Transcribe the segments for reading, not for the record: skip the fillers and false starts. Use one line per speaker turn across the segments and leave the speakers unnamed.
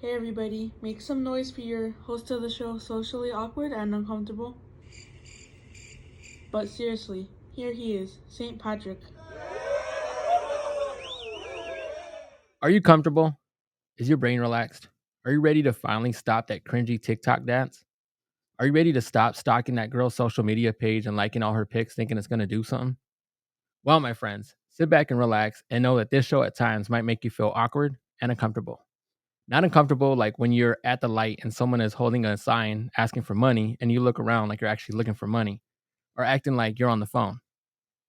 Hey everybody, make some noise for your host of the show, Socially Awkward and Uncomfortable. But seriously, here he is, St. Patrick.
Are you comfortable? Is your brain relaxed? Are you ready to finally stop that cringy TikTok dance? Are you ready to stop stalking that girl's social media page and liking all her pics thinking it's going to do something? Well, my friends, sit back and relax and know that this show at times might make you feel awkward and uncomfortable. Not uncomfortable like when you're at the light and someone is holding a sign asking for money and you look around like you're actually looking for money or acting like you're on the phone.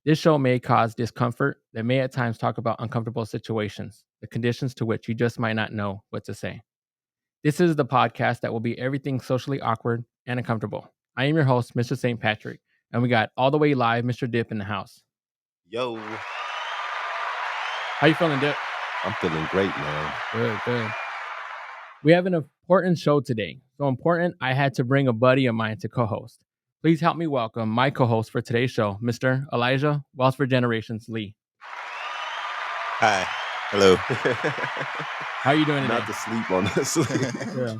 This show may cause discomfort that may at times talk about uncomfortable situations, the conditions to which you just might not know what to say. This is the podcast that will be everything socially awkward and uncomfortable. I am your host, Mr. St. Patrick, and we got all the way live Mr. Dip in the house.
Yo,
How you feeling, Dip?
I'm feeling great, man.
Good. We have an important show today. So important, I had to bring a buddy of mine to co-host. Please help me welcome my co-host for today's show, Mr. Elijah, Wealth for Generations Lee.
Hi. Hello.
How are you doing today?
Not to sleep on this.
Yeah.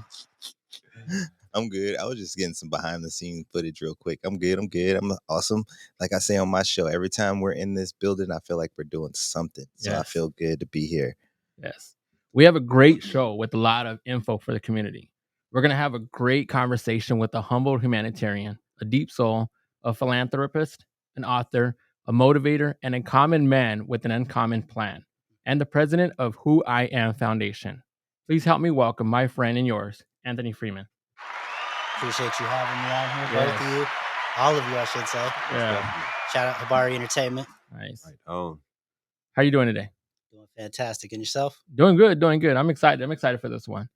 I'm good. I was just getting some behind the scenes footage real quick. I'm good. I'm awesome. Like I say on my show, every time we're in this building, I feel like we're doing something. So I
Yes.
feel good to be here.
Yes. We have a great show with a lot of info for the community. We're going to have a great conversation with a humble humanitarian, a deep soul, a philanthropist, an author, a motivator, and a common man with an uncommon plan, and the president of Who I Am Foundation. Please help me welcome my friend and yours, Anthony Freeman.
Appreciate you having me on here, both of you. All of you, I should say.
Yeah.
Shout out Habari Entertainment.
Nice.
Right on.
How you doing today?
Doing fantastic. And yourself?
Doing good. I'm excited. I'm excited for this one.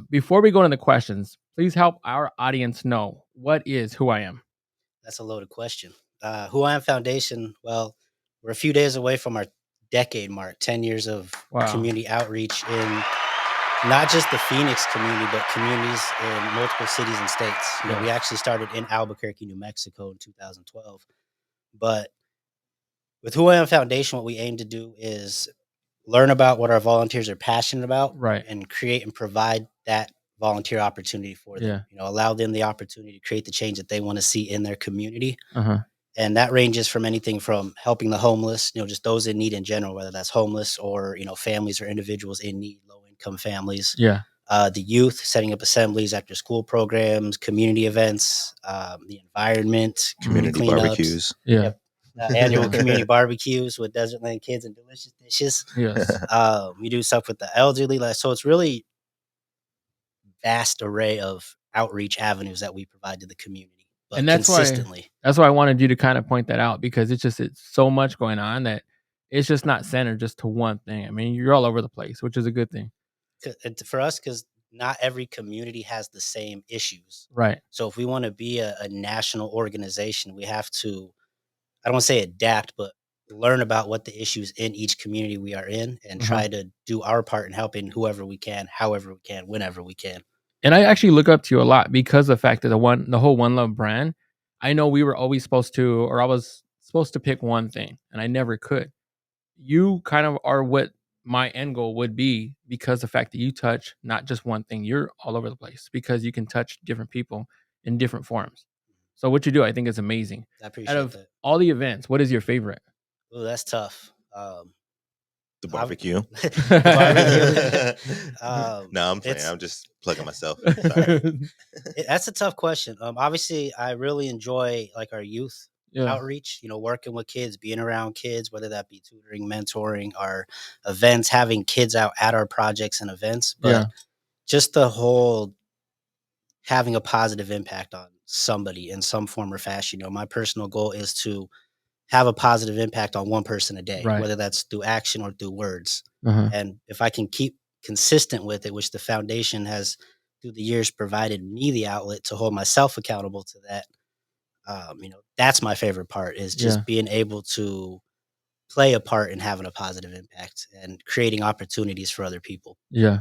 Before we go into the questions, please help our audience know what is Who I Am.
That's a loaded question. Who I Am Foundation, well, we're a few days away from our decade mark, 10 years of community outreach in not just the Phoenix community, but communities in multiple cities and states. You know, we actually started in Albuquerque, New Mexico in 2012. But with Who I Am Foundation, what we aim to do is learn about what our volunteers are passionate about,
Right.
and create and provide that volunteer opportunity for them. You know, allow them the opportunity to create the change that they want to see in their community. And that ranges from anything from helping the homeless, you know, just those in need in general, whether that's homeless or, you know, families or individuals in need, low income families.
Yeah.
The youth, setting up assemblies, after school programs, community events, the environment,
Community
cleanups.
barbecues.
Yeah.
Yep. Annual community barbecues with Desertland kids and delicious dishes.
Yes.
We do stuff with the elderly. So it's really vast array of outreach avenues that we provide to the community. But
And that's
consistently.
Why I wanted you to kind of point that out, because it's so much going on that it's just not centered just to one thing. I mean, you're all over the place, which is a good thing.
For us, because not every community has the same issues.
Right.
So if we want to be a national organization, we have to, I don't want to say adapt, but learn about what the issues in each community we are in and try to do our part in helping whoever we can, however we can, whenever we can.
And I actually look up to you a lot because of the fact that the whole One Love brand, I know we were always supposed to, or I was supposed to pick one thing and I never could. You kind of are what my end goal would be, because the fact that you touch not just one thing, you're all over the place because you can touch different people in different forms. So what you do, I think, is amazing.
I appreciate that.
All the events, what is your favorite?
Oh, that's tough.
The barbecue. No, I'm playing. I'm just plugging myself.
That's a tough question. Obviously, I really enjoy like our youth outreach, you know, working with kids, being around kids, whether that be tutoring, mentoring, our events, having kids out at our projects and events. But just the whole having a positive impact on somebody in some form or fashion. You know, my personal goal is to have a positive impact on one person a day, whether that's through action or through words. And if I can keep consistent with it, which the foundation has through the years provided me the outlet to hold myself accountable to that, you know, that's my favorite part, is just being able to play a part in having a positive impact and creating opportunities for other people.
Yeah.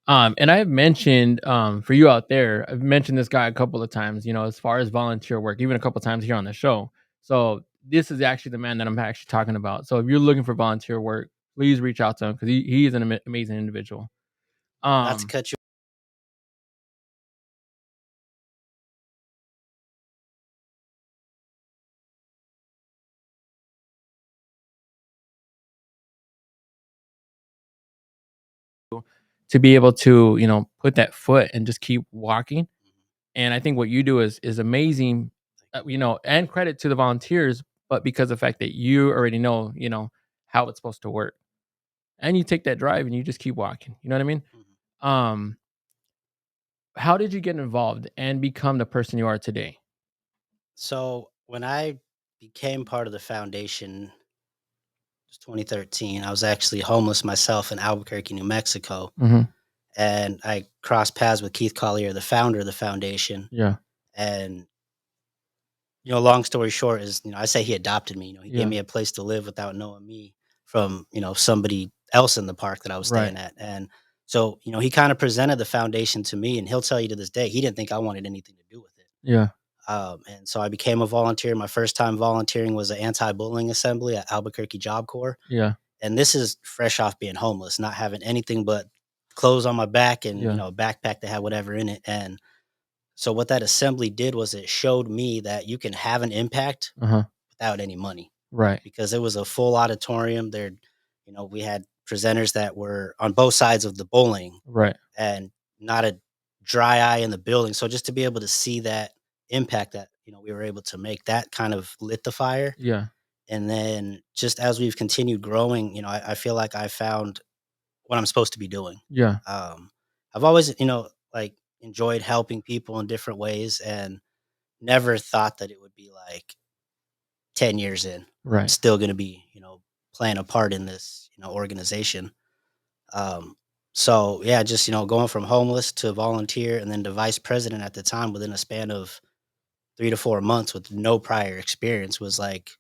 And I've mentioned, for you out there, I've mentioned this guy a couple of times, you know, as far as volunteer work, even a couple of times here on the show. So this is actually the man that I'm actually talking about. So if you're looking for volunteer work, please reach out to him, because he is an amazing individual.
Not to cut you.
To be able to, put that foot and just keep walking. And I think what you do is amazing, and credit to the volunteers, but because of the fact that you already know, how it's supposed to work. And you take that drive and you just keep walking. You know what I mean?
Mhm.
Um, how did you get involved and become the person you are today?
So when I became part of the foundation, it was 2013. I was actually homeless myself in Albuquerque, New Mexico,
Mm-hmm.
and I crossed paths with Keith Collier, the founder of the foundation.
Yeah.
And long story short is, I say he adopted me. He gave
Yeah.
me a place to live without knowing me from, somebody else in the park that I was
Right.
staying at. And so, he kind of presented the foundation to me, and he'll tell you to this day, he didn't think I wanted anything to do with it.
Yeah.
And so I became a volunteer. My first time volunteering was an anti-bullying assembly at Albuquerque Job Corps.
Yeah.
And this is fresh off being homeless, not having anything but clothes on my back and,
Yeah.
a backpack that had whatever in it. And so what that assembly did was it showed me that you can have an impact
Uh-huh.
without any money,
Right.
because it was a full auditorium there. We had presenters that were on both sides of the bowling
Right.
and not a dry eye in the building. So just to be able to see that impact that, we were able to make, that kind of lit the fire.
Yeah.
And then just as we've continued growing, I feel like I found what I'm supposed to be doing.
Yeah.
I've always, like enjoyed helping people in different ways, and never thought that it would be like 10 years in, I'm
Right.
still going to be, playing a part in this, organization. So yeah, just, going from homeless to volunteer and then to vice president at the time within a span of 3 to 4 months with no prior experience was like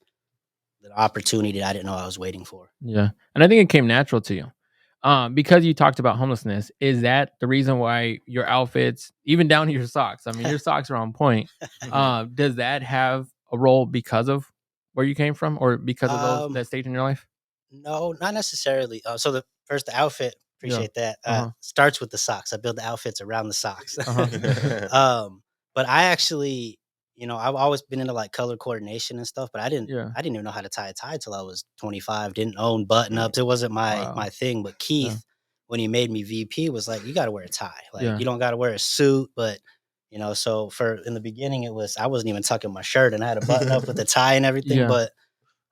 the opportunity I didn't know I was waiting for.
Yeah. And I think it came natural to you. Because you talked about homelessness, is that the reason why your outfits, even down to your socks, I mean, your socks are on point. Does that have a role because of where you came from or because of
Um,
that stage in your life?
no, not necessarily. So the outfit,
Yeah.
appreciate that.
Uh-huh.
Starts with the socks. I build the outfits around the socks.
Uh-huh.
But I actually, I've always been into like color coordination and stuff, but I didn't
Yeah.
I didn't even know how to tie a tie till I was 25. Didn't own button ups. It wasn't my
Wow.
thing. But Keith, when he made me VP, was like, you got to wear a tie. Like
Yeah.
you don't got to wear a suit, but so for in the beginning, I wasn't even tucking my shirt, and I had a button up with a tie and everything.
Yeah.
But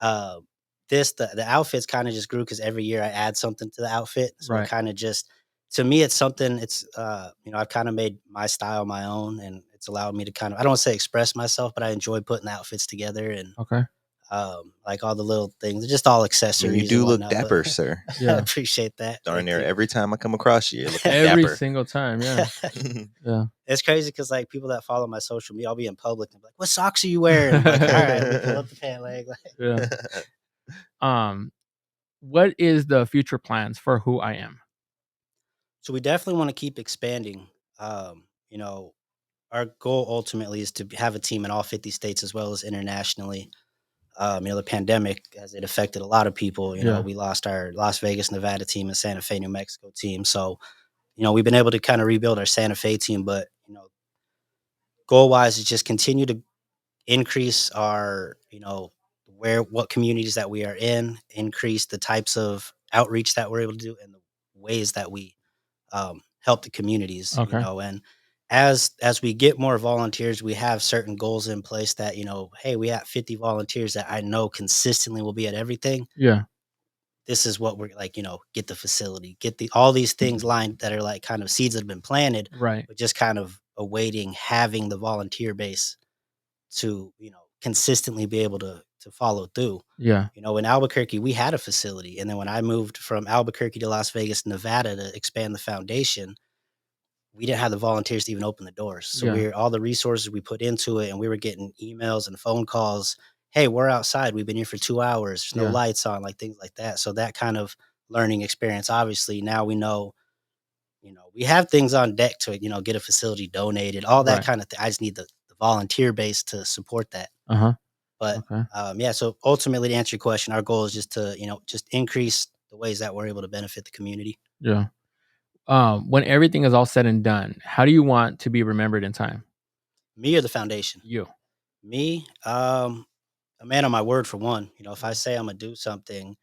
uh, the outfits kind of just grew because every year I add something to the outfit. So it
Right.
kind of just, to me, it's something. It's I've kind of made my style my own, and it's allowed me to kind of, I don't want to say express myself, but I enjoy putting the outfits together, and
Okay.
like all the little things, just all
I mean,
accessories.
you
and
do look
whatnot,
dapper,
but
sir.
I
Yeah.
appreciate that.
Darn
Thank
near
you.
every time I come across you, you're looking
Every
dapper.
single time. Yeah. Yeah.
It's crazy because like people that follow my social media, I'll be in public and be like, "What socks are you wearing?" I'm like, all right, let me pull up the pant leg.
Yeah. What is the future plans for Who I Am?
So we definitely want to keep expanding. Um, you know, our goal ultimately is to have a team in all 50 states as well as internationally. The pandemic, as it affected a lot of people,
Yeah.
we lost our Las Vegas, Nevada team and Santa Fe, New Mexico team. So, we've been able to kind of rebuild our Santa Fe team, but, goal wise is just continue to increase our, what communities that we are in, increase the types of outreach that we're able to do and the ways that we help the communities,
Okay.
and as we get more volunteers, we have certain goals in place that, hey, we have 50 volunteers that I know consistently will be at everything.
Yeah.
This is what we're like, get the facility, get all these things lined that are like kind of seeds that have been planted,
Right.
but just kind of awaiting having the volunteer base to, consistently be able to follow through.
Yeah.
In Albuquerque, we had a facility. And then when I moved from Albuquerque to Las Vegas, Nevada to expand the foundation, we didn't have the volunteers to even open the doors. So
Yeah.
all the resources we put into it, and we were getting emails and phone calls. Hey, we're outside. We've been here for 2 hours. There's no
Yeah.
lights on, like things like that. So that kind of learning experience, obviously now we know, we have things on deck to, get a facility donated, all that
Right.
kind of thing. I just need the volunteer base to support that.
Uh-huh.
But
Okay.
yeah, so ultimately to answer your question, our goal is just to, just increase the ways that we're able to benefit the community.
Yeah. When everything is all said and done, how do you want to be remembered in time?
Me or the foundation?
You.
Me, a man of my word for one. If I say I'm gonna do something,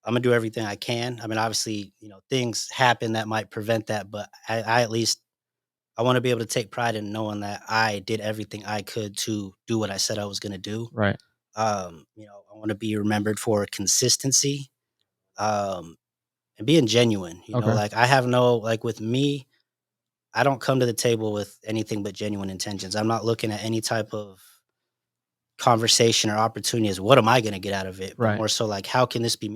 I'm gonna do everything I can. I mean, obviously, things happen that might prevent that, but I at least I want to be able to take pride in knowing that I did everything I could to do what I said I was gonna do.
Right.
I want to be remembered for consistency, and being genuine.
Okay.
Like I have no like with me, I don't come to the table with anything but genuine intentions. I'm not looking at any type of conversation or opportunity as what am I going to get out of it, but
Right.
more so like how can this be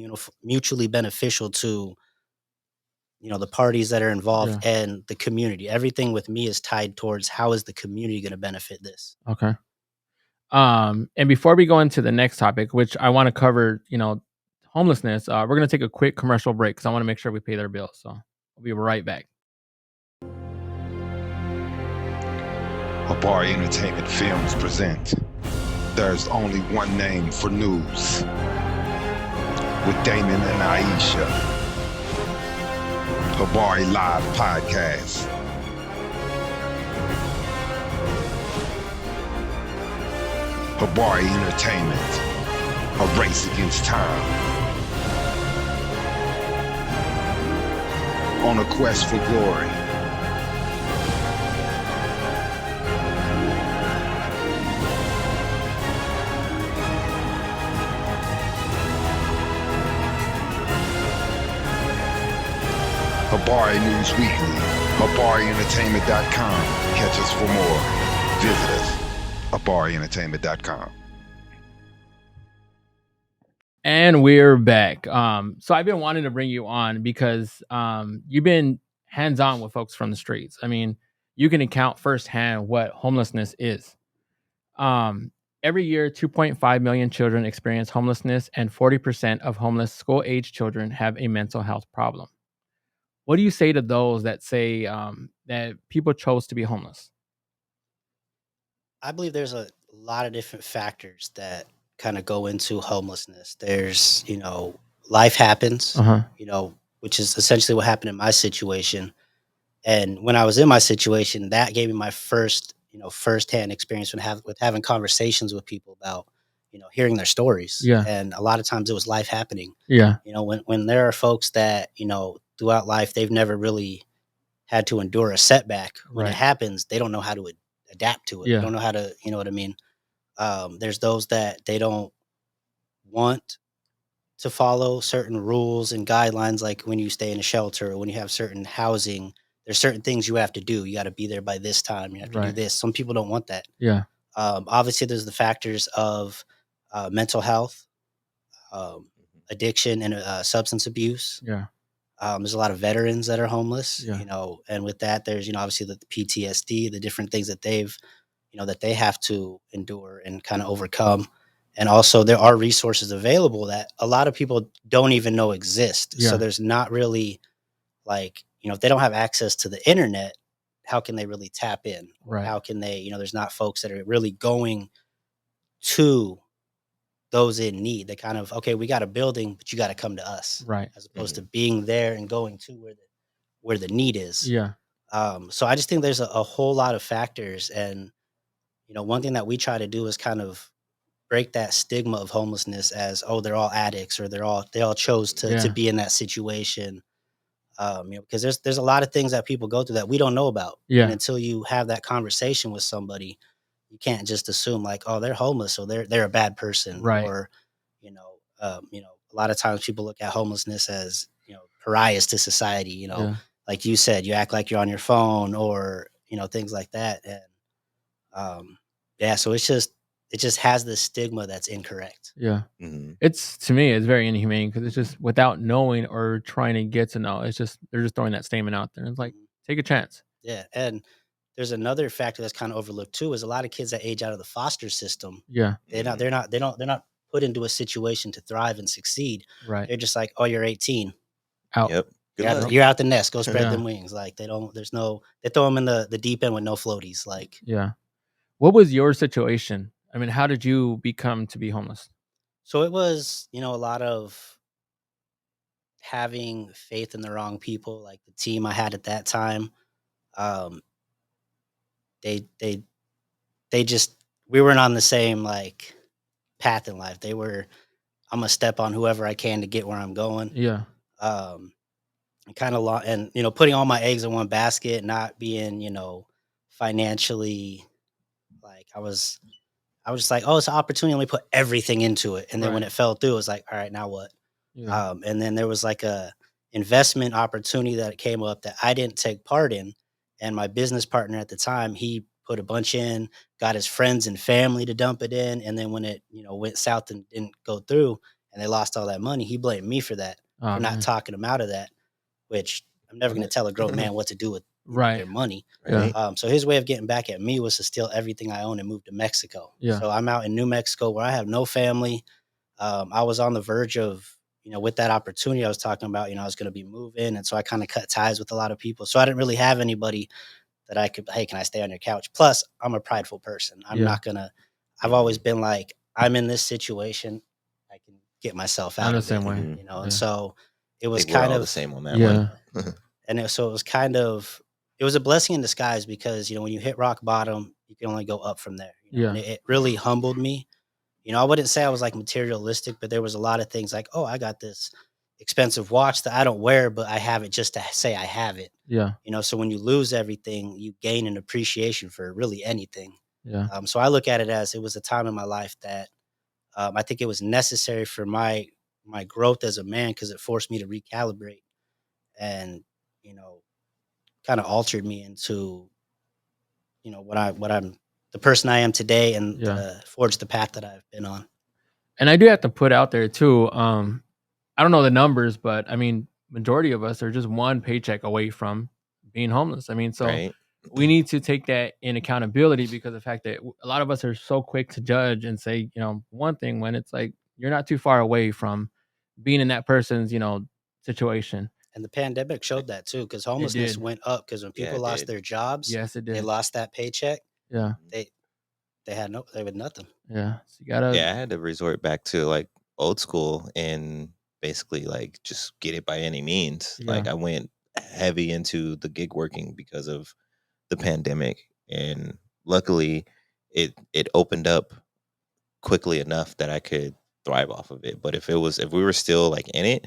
mutually beneficial to the parties that are involved
Yeah.
and the community. Everything with me is tied towards how is the community going to benefit this.
Okay. And before we go into the next topic, which I want to cover, homelessness, we're going to take a quick commercial break because I want to make sure we pay their bills. So we'll be right back.
Habari Entertainment Films present There's Only One Name for News with Damon and Aisha. Habari Live Podcast. Habari Entertainment, a race against time. On a quest for glory. Habari News Weekly, HabariEntertainment.com. Catch us for more. Visit us, HabariEntertainment.com.
And we're back. So I've been wanting to bring you on because you've been hands-on with folks from the streets. I mean, you can account firsthand what homelessness is. Every year, 2.5 million children experience homelessness, and 40% of homeless school-age children have a mental health problem. What do you say to those that say that people chose to be homeless?
I believe there's a lot of different factors that kind of go into homelessness. There's, life happens, which is essentially what happened in my situation. And when I was in my situation, that gave me my first, firsthand experience with having conversations with people about, hearing their stories.
Yeah.
And a lot of times it was life happening.
Yeah.
When there are folks that, throughout life, they've never really had to endure a setback. When
Right.
it happens, they don't know how to adapt to it.
Yeah.
They don't know how to, you know what I mean? There's those that they don't want to follow certain rules and guidelines, like when you stay in a shelter or when you have certain housing, there's certain things you have to do. You got to be there by this time. You have to do
Right.
this. Some people don't want that.
Yeah.
Obviously, there's the factors of mental health, addiction, and substance abuse.
Yeah.
There's a lot of veterans that are homeless,
Yeah.
and with that, there's, obviously the PTSD, the different things that that they have to endure and kind of overcome. And also there are resources available that a lot of people don't even know exist.
Yeah.
So there's not really like, if they don't have access to the internet, how can they really tap in? Or
Right.
how can they, there's not folks that are really going to those in need. They kind of, okay, we got a building, but you got to come to us,
Right.
as opposed to being there and going to where the need is.
Yeah.
So I just think there's a whole lot of factors. And, one thing that we try to do is kind of break that stigma of homelessness as, oh, they're all addicts or they all chose to
Yeah.
be in that situation. Because there's a lot of things that people go through that we don't know about.
Yeah.
And until you have that conversation with somebody, you can't just assume like, oh, they're homeless, so they're a bad person.
Right.
Or, a lot of times people look at homelessness as, pariahs to society,
Yeah.
like you said, you act like you're on your phone or, things like that. And yeah, so it just has this stigma that's incorrect.
Yeah.
Mhm.
It's, to me, it's very inhumane because it's just without knowing or trying to get to know. It's just they're just throwing that statement out there. It's like, take a chance.
Yeah, and there's another factor that's kind of overlooked too, is a lot of kids that age out of the foster system.
Yeah.
They're not put into a situation to thrive and succeed.
Right.
They're just like, oh, you're 18.
Out.
Yep. Good luck.
You're out the nest. Go spread
Yeah.
them wings. Like they throw them in the deep end with no floaties. Like,
Yeah. What was your situation? I mean, how did you become to be homeless?
so it was, a lot of having faith in the wrong people, like the team I had at that time. Um, they they they just we weren't on the same like path in life. They were I'm gonna step on whoever I can to get where I'm going.
Yeah.
Um, kind of and putting all my eggs in one basket, not being financially like I was just like, oh, it's an opportunity. Let me put everything into it. And then when
Right.
it fell through, it was like, all right, now what?
Yeah.
And then there was like a investment opportunity that came up that I didn't take part in. And my business partner at the time, he put a bunch in, got his friends and family to dump it in. And then when it, went south and didn't go through and they lost all that money, he blamed me for that,
Oh,
for not
man.
talking him out of that, which I'm never going to tell a grown man what to do with
Right.
their money.
Yeah.
So his way of getting back at me was to steal everything I own and move to Mexico.
Yeah.
So I'm out in New Mexico where I have no family. I was on the verge of, with that opportunity I was talking about, I was going to be moving. And so I kind of cut ties with a lot of people. So I didn't really have anybody that I could, hey, can I stay on your couch? Plus, I'm a prideful person. I'm
Yeah.
not going to, I've always been like, I'm in this situation. I can get myself out
I'm the
of
same
it,
way.
Mhm.
Yeah.
And so it
I
was
think we're
kind
all
of
the same on that
Yeah.
one.
and so it was kind of it was a blessing in disguise because when you hit rock bottom, you can only go up from there. And
Yeah.
it really humbled me. I wouldn't say I was like materialistic, but there was a lot of things like, oh, I got this expensive watch that I don't wear, but I have it just to say I have it.
Yeah.
So when you lose everything, you gain an appreciation for really anything.
Yeah.
So I look at it as it was a time in my life that I think it was necessary for my growth as a man because it forced me to recalibrate and kind of altered me into what I'm the person I am today and
Yeah.
forged the path that I've been on.
And I do have to put out there too. I don't know the numbers, but I mean, majority of us are just one paycheck away from being homeless. I mean, so
Right.
we need to take that in accountability because the fact that a lot of us are so quick to judge and say, one thing when it's like you're not too far away from being in that person's, situation.
And the pandemic showed that too, because
It
homelessness
did.
went up because when
Yeah,
people
it
lost
did.
their jobs,
Yes, it
they
did.
lost that paycheck.
Yeah.
They had nothing.
Yeah. So you gotta.
Yeah, I had to resort back to like old school and basically like just get it by any means. Like
Yeah.
I went heavy into the gig working because of the pandemic, and luckily it opened up quickly enough that I could thrive off of it. But if we were still like in it,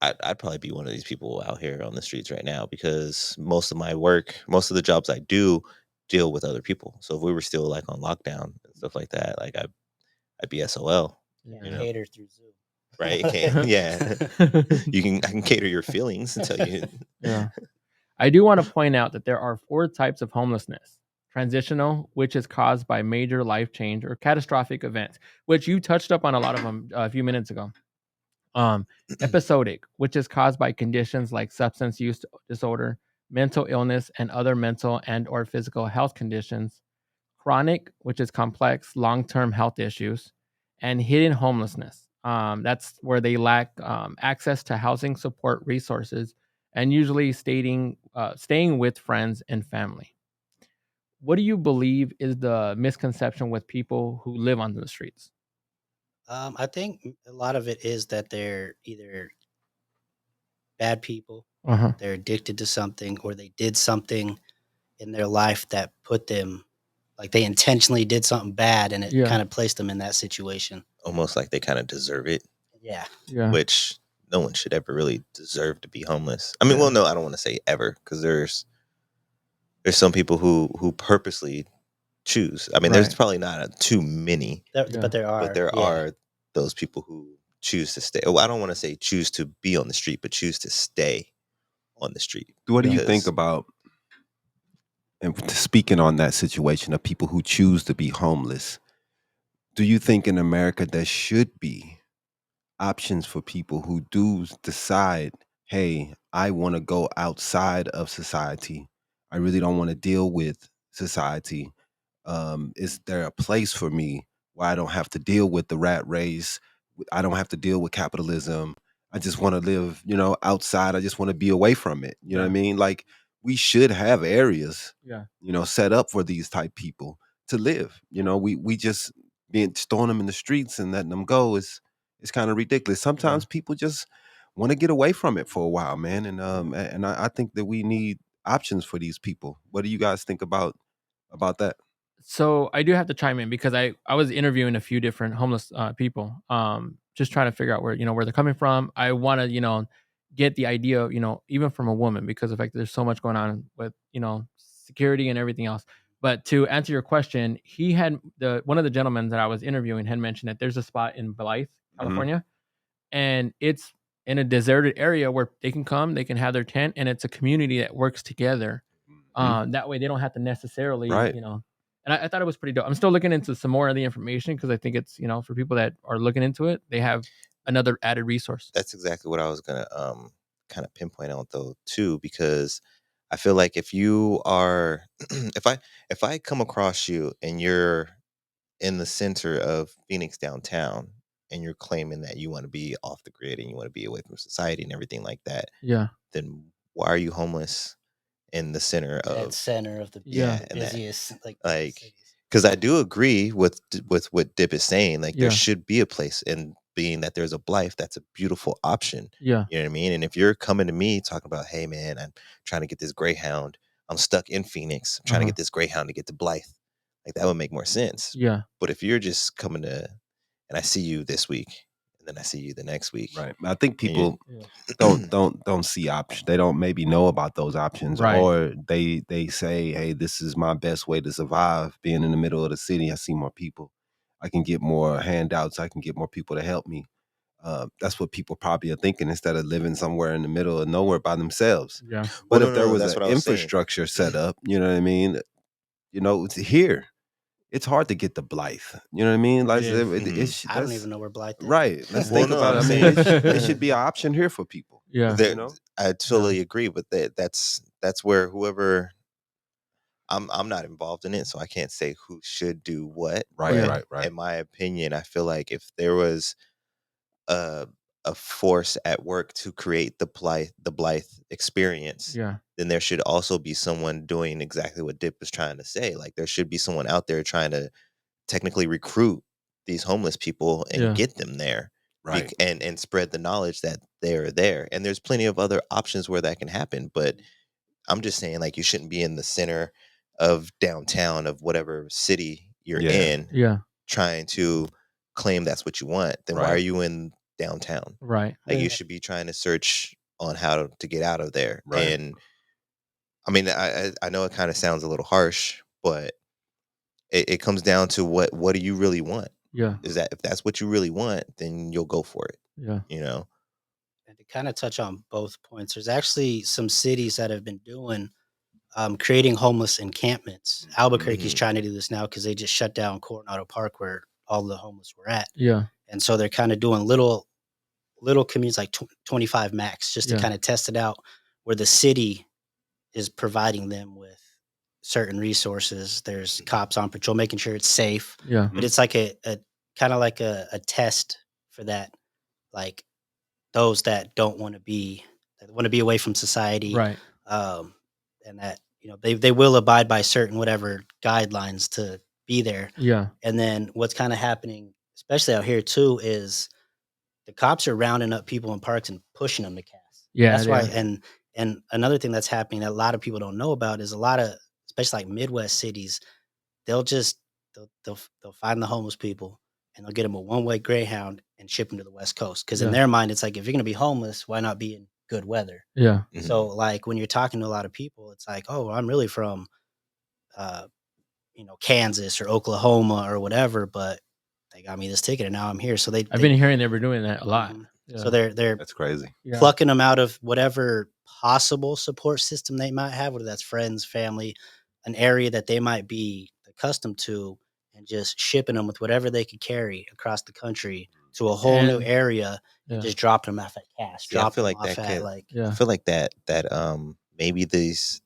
I'd probably be one of these people out here on the streets right now because most of my work, most of the jobs I do deal with other people. So if we were still like on lockdown and stuff like that, like I'd be SOL,
Yeah,
you know,
cater through Zoom.
right? Yeah, I can cater your feelings and tell you.
Yeah. I do want to point out that there are 4 types of homelessness. Transitional, which is caused by major life change or catastrophic events, which you touched up on a lot of them a few minutes ago. Episodic, which is caused by conditions like substance use disorder, mental illness, and other mental and or physical health conditions. Chronic, which is complex, long-term health issues. And hidden homelessness. That's where they lack access to housing support resources and usually staying with friends and family. What do you believe is the misconception with people who live on the streets?
I think a lot of it is that they're either bad people,
Uh-huh.
they're addicted to something, or they did something in their life that put them like they intentionally did something bad and it
Yeah.
kind of placed them in that situation.
Almost like they kind of deserve it,
Yeah.
Yeah.
which no one should ever really deserve to be homeless. I mean, well, no, I don't want to say ever because there's some people who purposely choose. I mean, there's
Right.
probably not too many,
Yeah.
But there are.
but there
yeah.
are those people who choose to stay. Well, I don't want to say choose to be on the street, but choose to stay on the street.
What do you think
Because-
about, and speaking on that situation of people who choose to be homeless, do you think in America there should be options for people who do decide, hey, I want to go outside of society. I really don't want to deal with society. Is there a place for me where I don't have to deal with the rat race? I don't have to deal with capitalism. I just want to live, outside. I just want to be away from it. You know what I
Yeah.
mean? Like we should have areas,
Yeah.
set up for these type people to live. We just being throwing them in the streets and letting them go is it's kind of ridiculous. Sometimes people just want to get away from it for a while, man. And I think that we need options for these people. What do you guys think about that?
So I do have to chime in because I was interviewing a few different homeless people, just trying to figure out where where they're coming from. I want to get the idea, even from a woman, because of the fact that there's so much going on with security and everything else. But to answer your question, he had one of the gentlemen that I was interviewing had mentioned that there's a spot in Blythe, California, and it's in a deserted area where they can come, they can have their tent, and it's a community that works together. That way, they don't have to necessarily,
Right.
And I thought it was pretty dope. I'm still looking into some more of the information because I think it's for people that are looking into it, they have another added resource.
That's exactly what I was gonna kind of pinpoint out though too, because I feel like if you are if I come across you and you're in the center of Phoenix downtown and you're claiming that you want to be off the grid and you want to be away from society and everything like that,
Yeah.
then why are you homeless in the center
That
of
center of the
Yeah.
and that,
busiest
like
cities.
because I do agree with what Dip is saying. Like
Yeah.
there should be a place, and being that there's a Blythe, that's a beautiful option.
Yeah.
You know what I mean? And if you're coming to me talking about, hey man, I'm trying to get this Greyhound, I'm stuck in Phoenix, I'm trying to get this Greyhound to get to Blythe, like that would make more sense.
Yeah.
But if you're just coming to, and I see you this week, and then I see you the next week,
Right. I think
and you-
people don't see options. They don't maybe know about those options,
Right.
or they say, "Hey, this is my best way to survive. Being in the middle of the city, I see more people. I can get more handouts. I can get more people to help me." That's what people probably are thinking instead of living somewhere in the middle of nowhere by themselves.
Yeah.
But
Well,
if
no,
there
no,
was
that's
an
what I was saying.
infrastructure set up, you know what I mean? It's here. It's hard to get to Blythe. You know what I mean? Like
It is.
it's
I don't even know where Blythe is.
right. Let's
Well,
think
no,
about it.
I'm
I mean, it should be an option here for people.
Yeah.
There-
You know?
I totally agree, but that's where whoever I'm not involved in it, so I can't say who should do what.
Right,
Yeah.
right.
In my opinion, I feel like if there was a force at work to create the Blythe experience,
Yeah.
then there should also be someone doing exactly what Dip was trying to say. Like there should be someone out there trying to technically recruit these homeless people and
Yeah.
get them there.
Right.
And spread the knowledge that they're there. And there's plenty of other options where that can happen. But I'm just saying, like, you shouldn't be in the center of downtown of whatever city you're
Yeah.
in
Yeah.
trying to claim that's what you want. Then why are
Right.
you in downtown?
Right.
Like, you
Yeah.
should be trying to search on how to get out of there.
Right.
And I mean, I know it kind of sounds a little harsh, but it comes down to what do you really want?
Yeah.
Is that if that's what you really want, then you'll go for it.
Yeah.
You know?
And to kind of touch on both points, there's actually some cities that have been doing creating homeless encampments. Albuquerque's
Mhm.
trying to do this now because they just shut down Coronado Park where all the homeless were at.
Yeah.
And so they're kind of doing little communities like 25 max just to
Yeah.
kind of test it out where the city is providing them with certain resources. There's cops on patrol making sure it's safe,
Yeah.
but it's like a kind of like a test for that, like those that don't want to be away from society,
Right.
and that they will abide by certain whatever guidelines to be there.
Yeah.
And then what's kind of happening, especially out here too, is the cops are rounding up people in parks and pushing them to cast.
Yeah.
That's
they
why.
are.
And another thing that's happening that a lot of people don't know about is a lot of, especially like Midwest cities, they'll find the homeless people and they'll get them a one-way Greyhound and ship them to the West Coast. Because in
Yeah.
their mind, it's like, if you're going to be homeless, why not be in good weather?
Yeah.
Mhm.
So like when you're talking to a lot of people, it's like, oh, I'm really from, Kansas or Oklahoma or whatever, but they got me this ticket and now I'm here. So
I've been hearing they were doing that a lot.
Mhm.
Yeah.
So they're
That's crazy.
Yeah.
plucking them out of whatever possible support system they might have, whether that's friends, family, an area that they might be accustomed to, and just shipping them with whatever they could carry across the country to a whole new
And-
area,
Yeah.
and just dropping them off at cash.
See, I
Dropping
feel
them
like
off
that
at
could-
like
Yeah.
I feel like that maybe these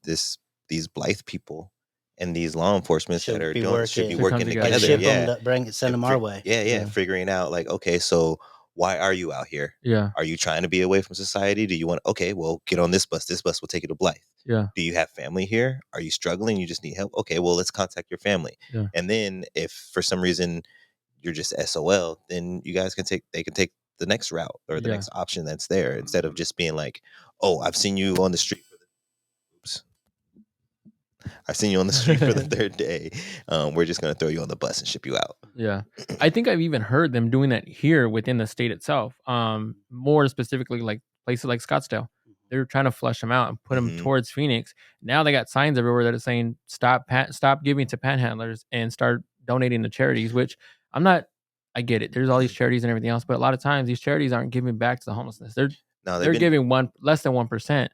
Blythe people and these law enforcement
Should
that are
be
doing should be
working-
Should come
working
together.
like
together.
ship
Yeah.
them, send them our way.
Yeah,
Yeah.
figuring out like, okay, so why are you out here?
Yeah.
Are you trying to be away from society? Do you want okay, well, get on this bus. This bus will take you to Blythe.
Yeah.
Do you have family here? Are you struggling? You just need help? Okay, well, let's contact your family.
Yeah.
And then if for some reason you're just SOL, then you guys can take next route or the
Yeah.
next option that's there, instead of just being like, oh, I've seen you on the street for the third day. We're just going to throw you on the bus and ship you out.
Yeah. I think I've even heard them doing that here within the state itself. More specifically, like places like Scottsdale. They're trying to flush them out and put them
Mhm.
towards Phoenix. Now they got signs everywhere that are saying stop giving to panhandlers and start donating to charities, which I get it. There's all these charities and everything else, but a lot of times these charities aren't giving back to the homelessness.
No,
They're giving less than 1%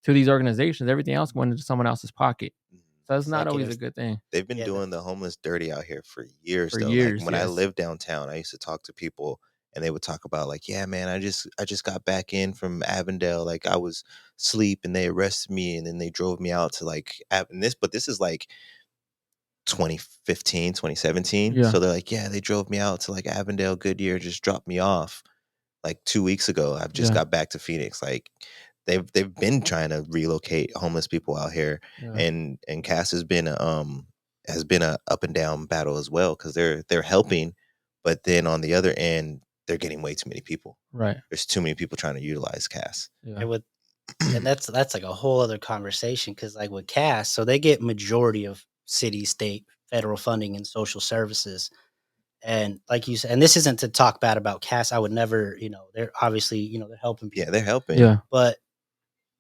to these organizations. Everything else going into someone else's pocket. So that's not always a good thing.
They've been
Yeah,
doing the homeless dirty out here for years.
For
though.
years,
Like when I
yes.
lived downtown, I used to talk to people, and they would talk about like, yeah, man, I just got back in from Avondale. Like I was asleep, and they arrested me, and then they drove me out to like but this is like 2015, 2017.
Yeah.
So they're like, yeah, they drove me out to like Avondale, Goodyear, just dropped me off like 2 weeks ago. I've just
Yeah.
got back to Phoenix. Like they've been trying to relocate homeless people out here,
Yeah.
and Cass has been a up and down battle as well, because they're helping, but then on the other end they're getting way too many people.
Right.
There's too many people trying to utilize Cass.
Yeah.
And that's like a whole other conversation, because like with CAS, so they get majority of city, state, federal funding in social services. And like you said, and this isn't to talk bad about CAS. I would never, they're obviously, they're helping people.
Yeah, they're helping.
Yeah.
But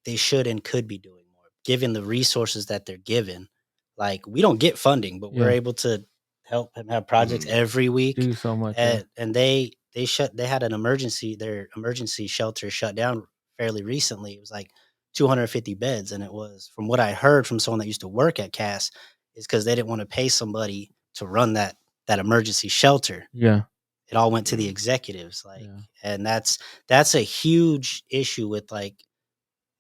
they should and could be doing more, given the resources that they're given. Like we don't get funding, but we're
Yeah.
able to help and have projects every week.
Do so much. Yeah.
And they had their emergency shelter shut down fairly recently. It was like 250 beds. And it was, from what I heard from someone that used to work at CAS, is because they didn't want to pay somebody to run that emergency shelter.
Yeah.
It all went to the executives.
Yeah.
And that's a huge issue with like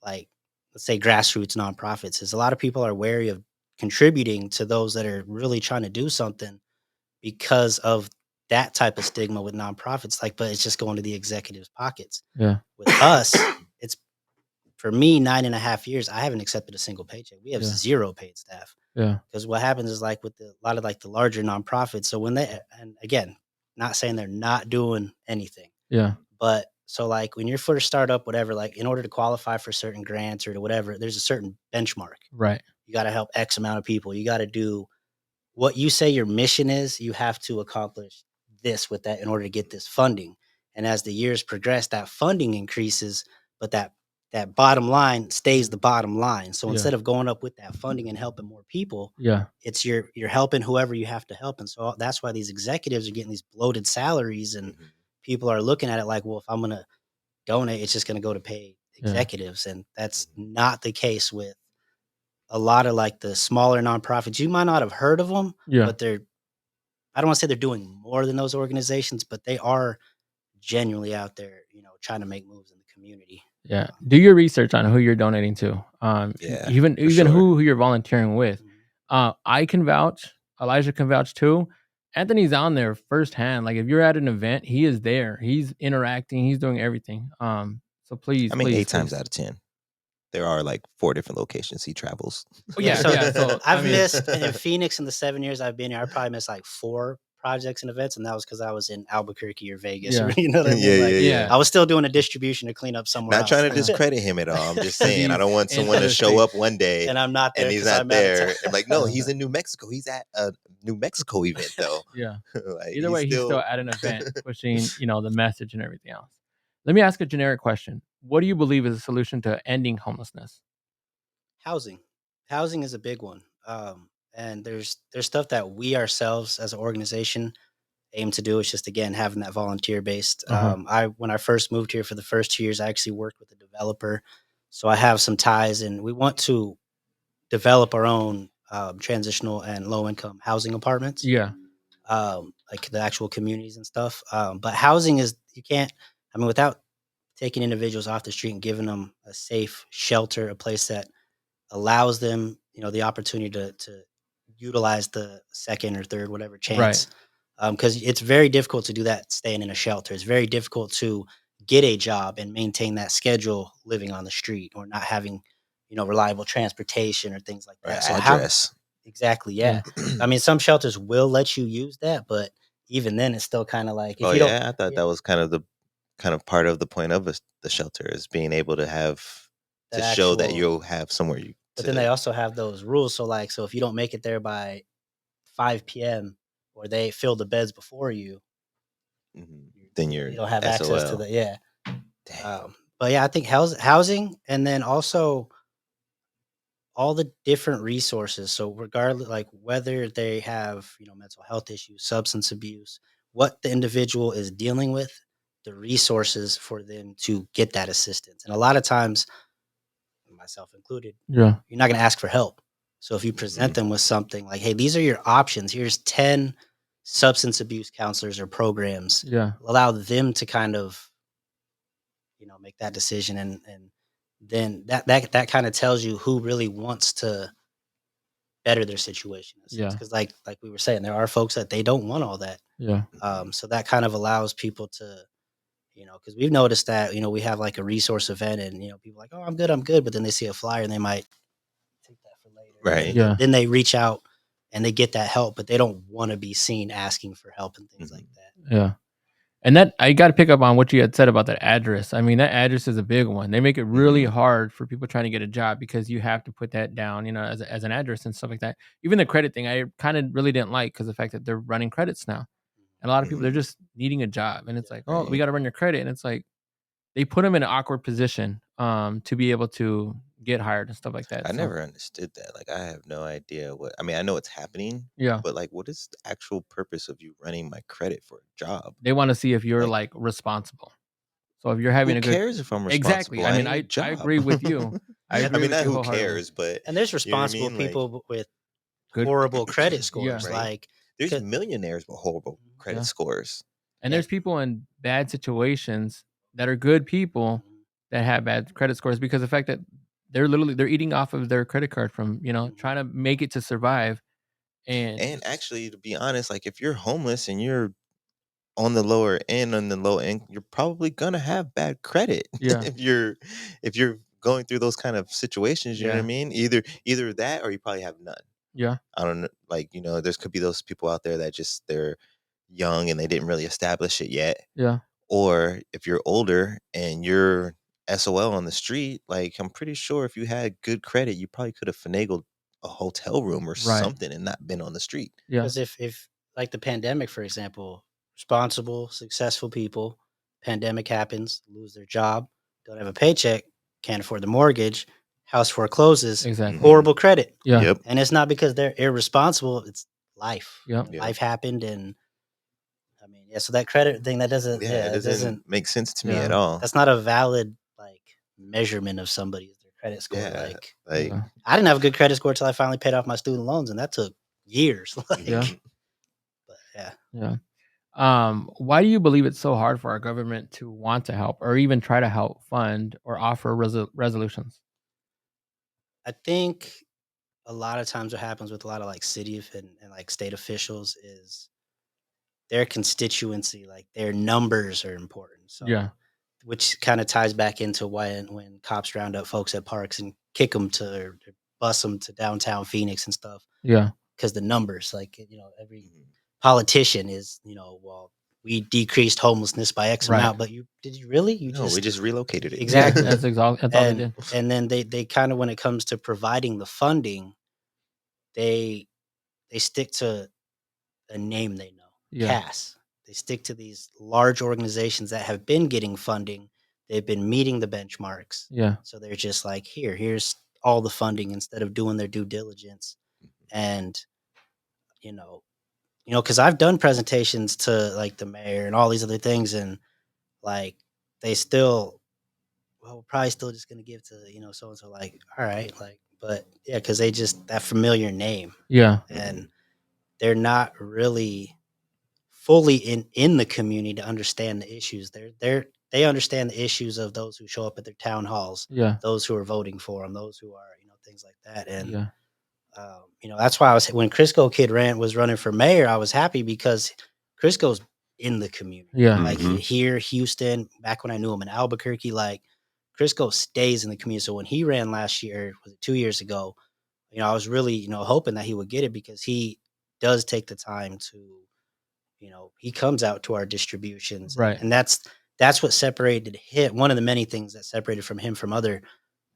let's say grassroots nonprofits, is a lot of people are wary of contributing to those that are really trying to do something because of that type of stigma with nonprofits. Like, but it's just going to the executives' pockets.
Yeah.
With us, it's, for me, 9.5 years, I haven't accepted a single paycheck. We have
Yeah.
0 paid staff.
Yeah.
Because what happens is like with a lot of like the larger nonprofits. So when and again, not saying they're not doing anything.
Yeah.
But so like when you're first startup, whatever, like in order to qualify for certain grants or to whatever, there's a certain benchmark.
Right.
You got to help X amount of people. You got to do what you say your mission is. You have to accomplish this with that in order to get this funding. And as the years progress, that funding increases, but that bottom line stays the bottom line. So
Yeah.
instead of going up with that funding and helping more people,
Yeah.
it's you're helping whoever you have to help. And so that's why these executives are getting these bloated salaries, and people are looking at it like, well, if I'm going to donate, it's just going to go to pay executives. And that's not the case with a lot of like the smaller nonprofits. You might not have heard of them,
Yeah.
but I don't want to say they're doing more than those organizations, but they are genuinely out there, trying to make moves in the community.
Yeah. Do your research on who you're donating to.
Yeah,
Even
for sure.
who you're volunteering with.
Mhm.
I can vouch. Elijah can vouch too. Anthony's on there firsthand. Like if you're at an event, he is there. He's interacting. He's doing everything. So please.
I mean,
please,
8 times
please.
out of 10, there are like 4 different locations he travels.
Oh, yeah.
So
Yeah. So
I've missed in Phoenix in the 7 years I've been here. I probably missed like 4 projects and events, and that was because I was in Albuquerque or Vegas.
Yeah.
You know what I mean?
Yeah,
Like,
yeah.
I was still doing a distribution to clean up somewhere.
Not trying to
else.
discredit him at all. I'm just saying, I don't want
He's
someone to show
interesting.
up one day
and I'm not there.
and he's
'cause
not
I'm out of
there.
town.
And like, no, he's in New Mexico. He's at a New Mexico event though.
Yeah.
Like,
Either way, he's still at an event pushing, the message and everything else. Let me ask a generic question. What do you believe is a solution to ending homelessness?
Housing is a big one. And there's stuff that we ourselves as an organization aim to do. It's just, again, having that volunteer based. When I first moved here for the first 2 years, I actually worked with a developer. So I have some ties, and we want to develop our own transitional and low income housing apartments.
Yeah.
Like the actual communities and stuff. But housing is, without taking individuals off the street and giving them a safe shelter, a place that allows them, the opportunity to utilize the second or third, whatever chance. Because it's very difficult to do that staying in a shelter. It's very difficult to get a job and maintain that schedule living on the street, or not having, reliable transportation or things like that.
Right,
So
address.
exactly, yeah. I mean, some shelters will let you use that, but even then, it's still kind of like, if
Oh
you don't,
yeah, I thought that was kind of the kind of part of the point of the shelter is being able to have to
That
show that
actual,
you'll have somewhere you
but then they also have those rules. So like, so if you don't make it there by 5 p.m. or they fill the beds before you,
then you're
you don't have access to
SOL.
the yeah.
Dang.
But yeah, I think housing, and then also all the different resources. So regardless, like whether they have mental health issues, substance abuse, what the individual is dealing with, the resources for them to get that assistance. And a lot of times, myself included,
Yeah.
you're not going to ask for help. So if you present them with something like, hey, these are your options, here's 10 substance abuse counselors or programs,
Yeah.
allow them to kind of, make that decision. And then that kind of tells you who really wants to better their situation.
Yeah.
Because like we were saying, there are folks that they don't want all that.
Yeah.
So that kind of allows people to, because we've noticed that, we have like a resource event and, people are like, oh, I'm good. But then they see a flyer and they might take that for later.
Right.
Yeah.
Then they reach out and they get that help, but they don't want to be seen asking for help and things like that.
Yeah. And that I got to pick up on what you had said about that address. I mean, that address is a big one. They make it really hard for people trying to get a job because you have to put that down, as an address and stuff like that. Even the credit thing, I kind of really didn't like because the fact that they're running credits now. And a lot of people, they're just needing a job. And it's like, oh, we got to run your credit. And it's like, they put them in an awkward position to be able to get hired and stuff like that.
I never understood that. Like, I have no idea I know it's happening.
Yeah.
But like, what is the actual purpose of you running my credit for a job?
They want to see if you're like responsible. So if you're having
Who
a good,
cares if I'm responsible?
exactly. I mean, I agree with you.
I mean, not who cares, but
and there's responsible people with horrible credit scores.
Yeah.
Like
there's millionaires with horrible credit scores.
And there's people in bad situations that are good people that have bad credit scores because of the fact that they're eating off of their credit card from, trying to make it to survive. And
actually, to be honest, like if you're homeless and you're on the lower end, on the low end, you're probably gonna have bad credit.
Yeah.
if you're going through those kind of situations, you know what I mean? Either that or you probably have none.
Yeah.
I don't know, like, there's could be those people out there that they're young and they didn't really establish it yet.
Yeah.
Or if you're older and you're SOL on the street, like I'm pretty sure if you had good credit, you probably could have finagled a hotel room or something and not been on the street.
Yeah.
Because if like the pandemic, for example, responsible, successful people, pandemic happens, lose their job, don't have a paycheck, can't afford the mortgage, house forecloses,
Exactly.
horrible credit.
Yeah.
Yep.
And it's not because they're irresponsible, it's life.
Yep.
Life happened, and I mean, so that credit thing, that doesn't
it doesn't make sense to me at all.
That's not a valid like measurement of somebody's credit score.
Yeah,
like I didn't have a good credit score till I finally paid off my student loans, and that took years.
Yeah.
But yeah.
Yeah. Why do you believe it's so hard for our government to want to help or even try to help fund or offer resolutions?
I think a lot of times what happens with a lot of like city and like state officials is their constituency, like their numbers are important. So
Yeah.
which kind of ties back into when cops round up folks at parks and kick them or bus them to downtown Phoenix and stuff.
Yeah.
Because the numbers, like, every politician is, well, we decreased homelessness by X amount, but did you really?
We just relocated it.
Exactly.
That's all they did.
And then they kind of, when it comes to providing the funding, they stick to a name they know.
Yeah.
CAS. They stick to these large organizations that have been getting funding. They've been meeting the benchmarks.
Yeah.
So they're just like, here's all the funding, instead of doing their due diligence. And, because I've done presentations to like the mayor and all these other things, and like they still, we're probably still just going to give to, so and so, like, all right, like, but yeah, because they just, that familiar name.
Yeah.
And they're not really fully in the community to understand the issues. They understand the issues of those who show up at their town halls,
Yeah.
those who are voting for them, those who are, things like that. And,
Yeah.
that's why when Crisco Kid was running for mayor, I was happy because Crisco's in the community.
Yeah.
Like here, Houston, back when I knew him in Albuquerque, like Crisco stays in the community. So when he ran last year, was it 2 years ago, I was really, hoping that he would get it, because he does take the time to, he comes out to our distributions.
Right.
And that's that's what separated him. One of the many things that separated him from other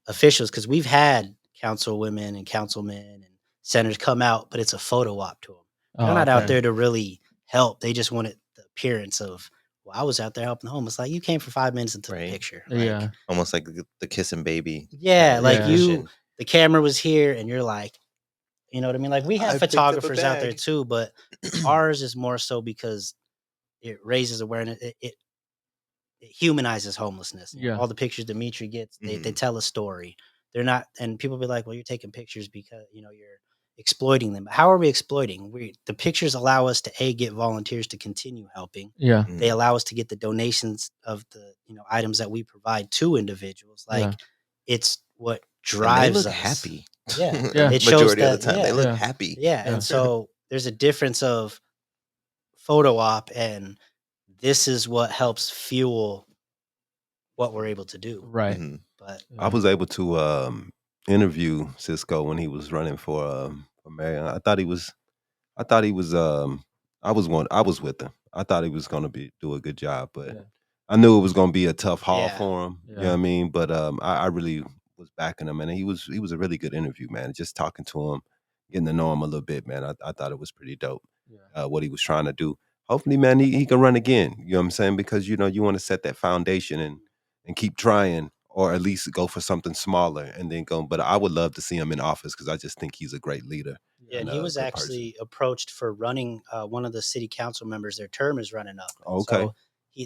officials, because we've had councilwomen and councilmen and senators come out, but it's a photo op to them. They're not out there to really help. They just wanted the appearance of, well, I was out there helping the homeless. Like, you came for 5 minutes and took a picture. Like,
almost like the kissing baby.
Yeah, like the camera was here, and you're like, you know what I mean? Like, we have photographers out there too, but ours is more so because it raises awareness. It humanizes homelessness.
Yeah.
All the pictures Dimitri gets, they tell a story. They're not, and people be like, well, you're taking pictures because, you're exploiting them. How are we exploiting? The pictures allow us to get volunteers to continue helping.
Yeah.
They allow us to get the donations of the, items that we provide to individuals. Like, it's what drives us.
Happy.
Yeah.
It shows majority of the time they look happy.
Yeah. And so there's a difference of photo op, and this is what helps fuel what we're able to do.
Right.
But
I was able to interview Cisco when he was running for mayor. I was with him. I thought he was going to do a good job, but I knew it was going to be a tough haul for him. You know what I mean? But I really was backing him, and he was a really good interview, man. Just talking to him, getting to know him a little bit, man. I thought it was pretty dope what he was trying to do. Hopefully, man, he can run again. You know what I'm saying? Because you want to set that foundation and keep trying, or at least go for something smaller and then go. But I would love to see him in office because I just think he's a great leader.
Yeah, and he was actually approached for running. One of the city council members, their term is running up.
Okay.
So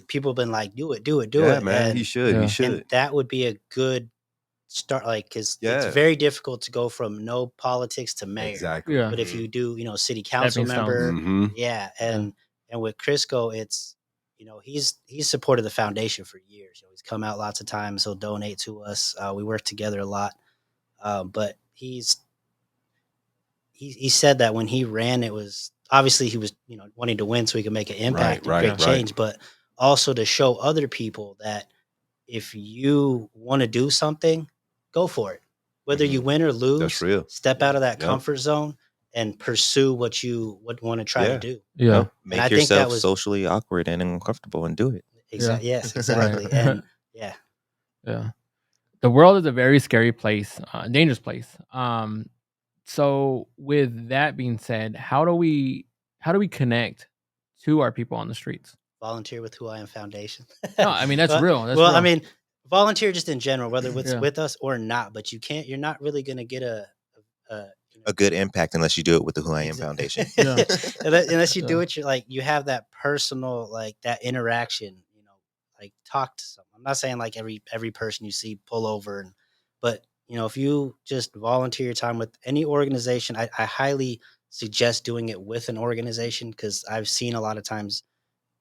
people have been like, do it.
Yeah, man,
and,
he should. He should.
And that would be a good start, like, because it's very difficult to go from no politics to mayor.
Exactly.
But if you do, city council member, and with Crisco, it's, he's supported the foundation for years. He's come out lots of times. He'll donate to us. We work together a lot. But he said that when he ran, it was obviously he was, wanting to win so he could make an impact and create change, but also to show other people that if you want to do something, go for it. Whether you win or lose,
that's real.
Step out of that comfort zone and pursue what you would want to try to do.
Yeah.
Make yourself socially awkward and uncomfortable and do it.
Exactly. Yes, exactly. And
yeah. The world is a very scary place, dangerous place. So with that being said, how do we connect to our people on the streets?
Volunteer with Who I Am Foundation.
No, I mean, that's real. That's
real.
I
mean, volunteer just in general, whether it's with us or not, but you're not really going to get a
good impact unless you do it with the Who I Am Foundation.
Unless you do it, you're like, you have that personal, like that interaction, like talk to someone. I'm not saying like every person you see pull over, but if you just volunteer your time with any organization, I highly suggest doing it with an organization, because I've seen a lot of times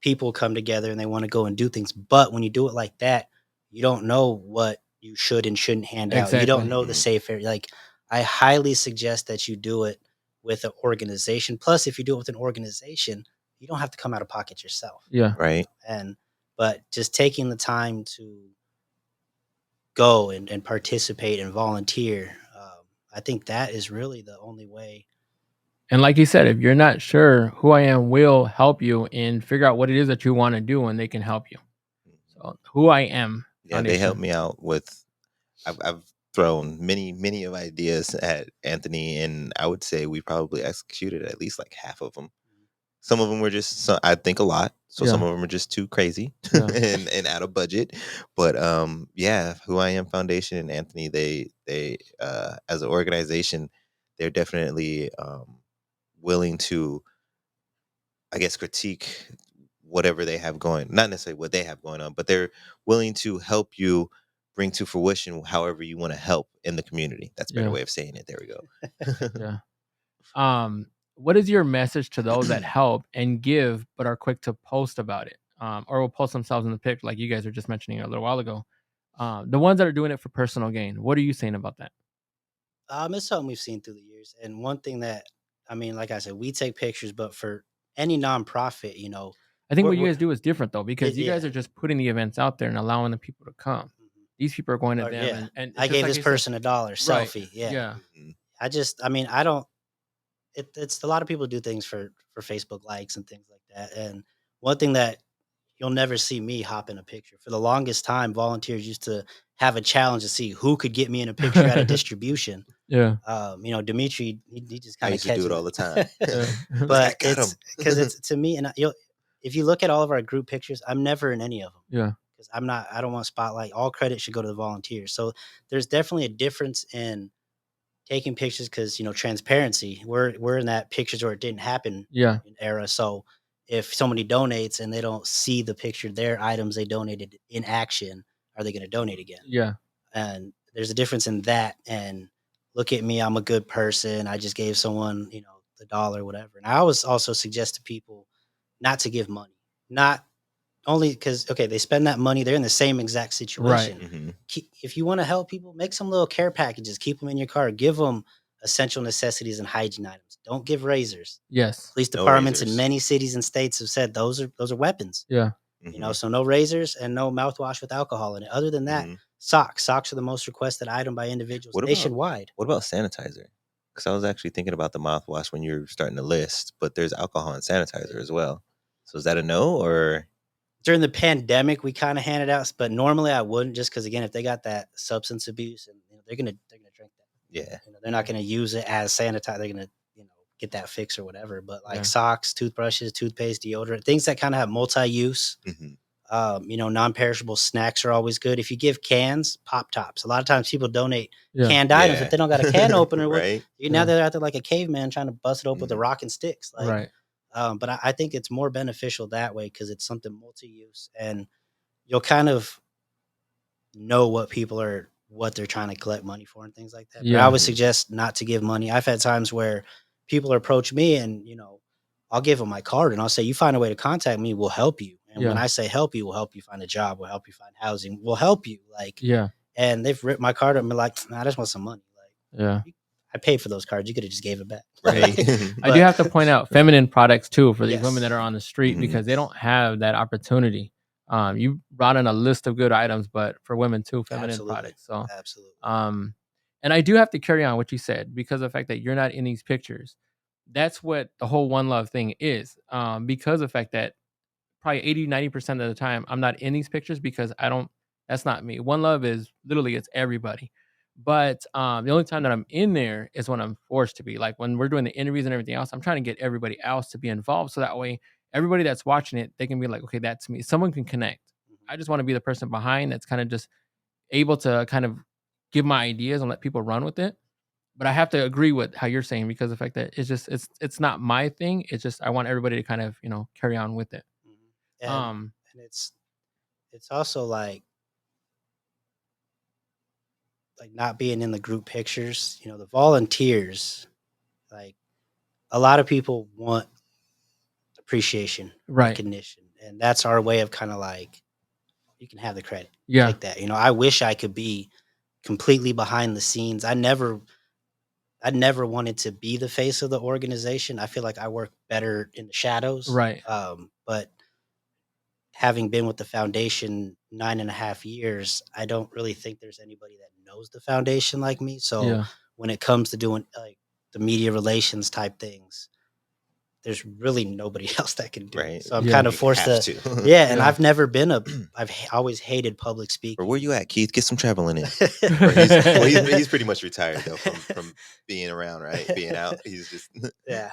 people come together and they want to go and do things. But when you do it like that, you don't know what you should and shouldn't hand out. You don't know the safe area. Like, I highly suggest that you do it with an organization. Plus, if you do it with an organization, you don't have to come out of pocket yourself.
Yeah.
Right.
But just taking the time to go and participate and volunteer, I think that is really the only way.
And like you said, if you're not sure, Who I Am will help you and figure out what it is that you want to do, and they can help you. So Who I Am.
Yeah, they helped me out with. I've thrown many of ideas at Anthony, and I would say we probably executed at least like half of them. Some of them were just, I think, a lot. So some of them are just too crazy and out of budget. But Who I Am Foundation and Anthony, they as an organization, they're definitely willing to, I guess, critique whatever they have going. Not necessarily what they have going on, but they're willing to help you bring to fruition however you want to help in the community. That's a better way of saying it. There we go.
What is your message to those that help and give but are quick to post about it, or will post themselves in the picture, like you guys were just mentioning a little while ago? The ones that are doing it for personal gain, what are you saying about that?
It's something we've seen through the years. And one thing that, I mean, like I said, we take pictures, but for any nonprofit,
I think what you guys do is different, though, because you guys are just putting the events out there and allowing the people to come. These people are going to them. And
I gave this person $1 selfie. Yeah. I don't. It's a lot of people do things for Facebook likes and things like that. And one thing that you'll never see me hop in a picture. For the longest time, volunteers used to have a challenge to see who could get me in a picture at a distribution.
Yeah.
Dimitri, he just
I
kind of
used to do it all the time.
Yeah.
but
I got
it's
him.
because it's to me, and if you look at all of our group pictures, I'm never in any of them
Yeah.
because I don't want spotlight. All credit should go to the volunteers. So there's definitely a difference in taking pictures because transparency. We're in that pictures where it didn't happen
Yeah.
era. So if somebody donates and they don't see the picture, their items they donated in action, are they going to donate again?
Yeah.
And there's a difference in that. And look at me, I'm a good person. I just gave someone, the dollar, whatever. And I always also suggest to people not to give money, not only because they spend that money, they're in the same exact situation.
Mhm.
If you want to help people, make some little care packages, keep them in your car, give them essential necessities and hygiene items. Don't give razors.
Yes.
Police
No
departments in
razors.
many cities and states have said those are weapons.
Yeah.
Mhm.
So no razors and no mouthwash with alcohol in it. Other than that,
Mhm.
socks are the most requested item by individuals
What about
nationwide.
what about sanitizer? Because I was actually thinking about the mouthwash when you're starting to list, but there's alcohol and sanitizer as well. So is that a no or?
During the pandemic, we kind of handed out, but normally I wouldn't, just because again, if they got that substance abuse, and they're gonna drink that.
Yeah.
They're not gonna use it as sanitizer. They're gonna get that fix or whatever. But like
Yeah.
socks, toothbrushes, toothpaste, deodorant, things that kind of have multi-use.
Mhm.
Non-perishable snacks are always good. If you give cans, Pop Tops. A lot of times people donate
Yeah.
canned items
Yeah.
if they don't got a can opener.
Right.
Now
Yeah.
they're out there like a caveman trying to bust it open with a
Mhm.
rock and sticks. Like,
Right.
but I think it's more beneficial that way because it's something multi-use, and you'll kind of know what they're trying to collect money for and things like that. But I
Yeah.
always suggest not to give money. I've had times where people approach me and, I'll give them my card and I'll say, you find a way to contact me, we'll help you. And when
Yeah.
I say help you, we'll help you find a job, we'll help you find housing, we'll help you. Like,
Yeah.
and they've ripped my card up and been like, nah, I just want some money. Like,
Yeah.
I paid for those cards. You could have just gave it back.
Right.
I do have to point out feminine products too for these
Yes.
women that are on the street
Mhm.
because they don't have that opportunity. You brought in a list of good items, but for women too, feminine
Absolutely.
products. So,
Absolutely.
and I do have to carry on what you said because of the fact that you're not in these pictures. That's what the whole One Love thing is. Because of the fact that probably 80-90% of the time I'm not in these pictures because that's not me. One Love is literally it's everybody. But the only time that I'm in there is when I'm forced to be. Like when we're doing the interviews and everything else, I'm trying to get everybody else to be involved so that way everybody that's watching it, they can be like, okay, that's me. Someone can connect. I just want to be the person behind that's kind of just able to kind of give my ideas and let people run with it. But I have to agree with how you're saying because of the fact that it's not my thing. It's just I want everybody to kind of carry on with it.
And, and it's also like not being in the group pictures, the volunteers, like a lot of people want appreciation,
Right.
recognition. And that's our way of kind of like, you can have the credit.
Yeah.
Take that. I wish I could be completely behind the scenes. I never wanted to be the face of the organization. I feel like I work better in the shadows.
Right.
But having been with the foundation 9.5 years, I don't really think there's anybody that knows the foundation like me. So
Yeah.
when it comes to doing like the media relations type things, there's really nobody else that can do it.
Right.
So I'm
Yeah.
kind of
You
forced
have
to.
to.
Yeah, and
Yeah.
I've never been always hated public speaking.
Or where you at, Keith? Get some traveling in.
He's-
He's pretty much retired though from being around, right? Being out. He's just.
Yeah,